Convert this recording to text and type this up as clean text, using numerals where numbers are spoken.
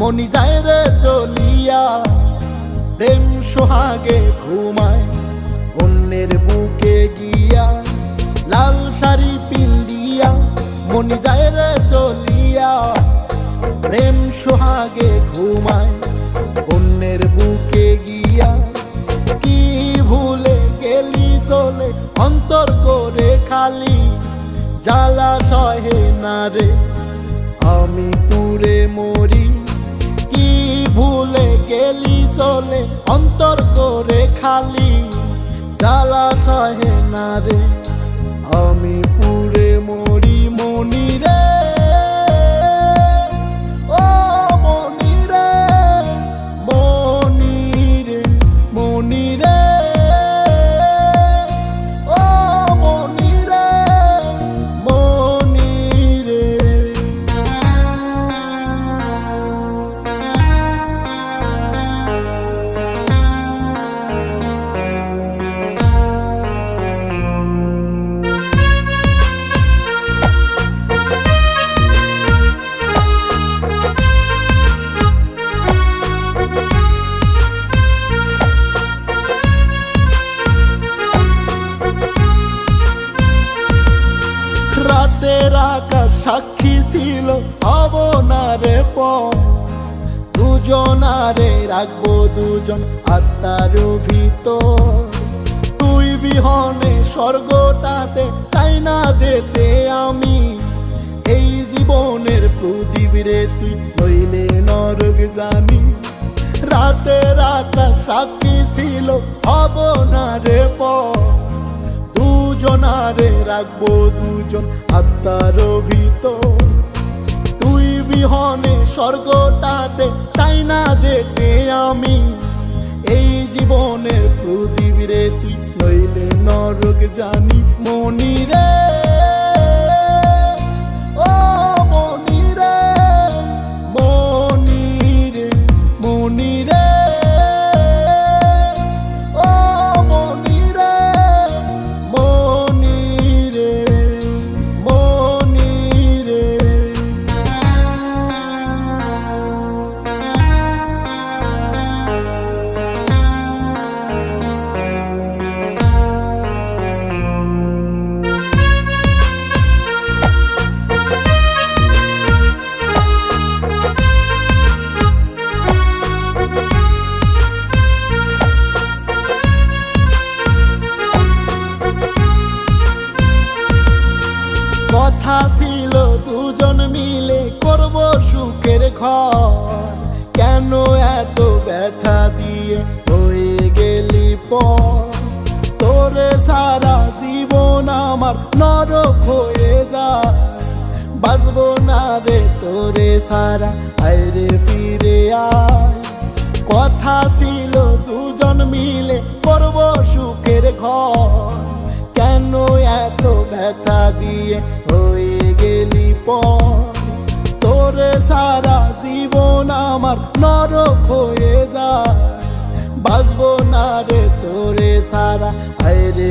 মনি যায় রে চলিয়া। প্রেম সোহাগে ঘুমায় অন্যের বুকে গিয়া, লাল শাড়ি পিন্দিয়া মনি যায় রে চলিয়া। প্রেম সোহাগে ঘুমায় অন্যের বুকে গিয়া, কি ভুলে গেলি চলে অন্তর করে খালি। জ্বালা সহে না রে আমি পুরে মরি, কি ভুলে গেলি চলে অন্তর করে খালি। জ্বালা সহে না রে আমি পুরে মরি। মনি রে ও মনি রে, মনি রে, মনি রে ও মনি রে, মনি রে। রাতের আকাশ সাক্ষী ছিল হব না রে পর, দুজনারে রাখবো দুজন আত্মার ভিতর। তুই বিহনে স্বর্গটাতে চাই না যেতে আমি, এই জীবনের প্রদীপ রে তুই হইলে নরক জানি। রাতের আকাশ সাক্ষী ছিল হব না রে পর, দুজনারে রাখবো দুজন আত্মার ভিতর। তুই বিহনে স্বর্গটাতে চাই না যেতে আমি, এই জীবনের প্রদীপ রে তুই নইলে নরক জানি। মনি রে ও মনি রে, মনি রে, মনি রে ও মনি রে, মনি রে, মনি রে। কথা ছিল দুজন মিলে করব সুখের ঘর, কেন এত ব্যথা দিয়ে হয়ে গেলি পর। তোরে সারা জীবন আমার নরক হয়ে যায়, বাঁচবো না রে তোরে সারা, আইরে ফিরে আয়। কথা ছিল দুজন মিলে করব সুখের ঘর, কেন এত ব্যথা দিয়ে হয়ে গেলি পর। তোরে সারা জীবন আমার নরক হয়ে যায়, বাঁচবো না রে তোরে সারা, আইরে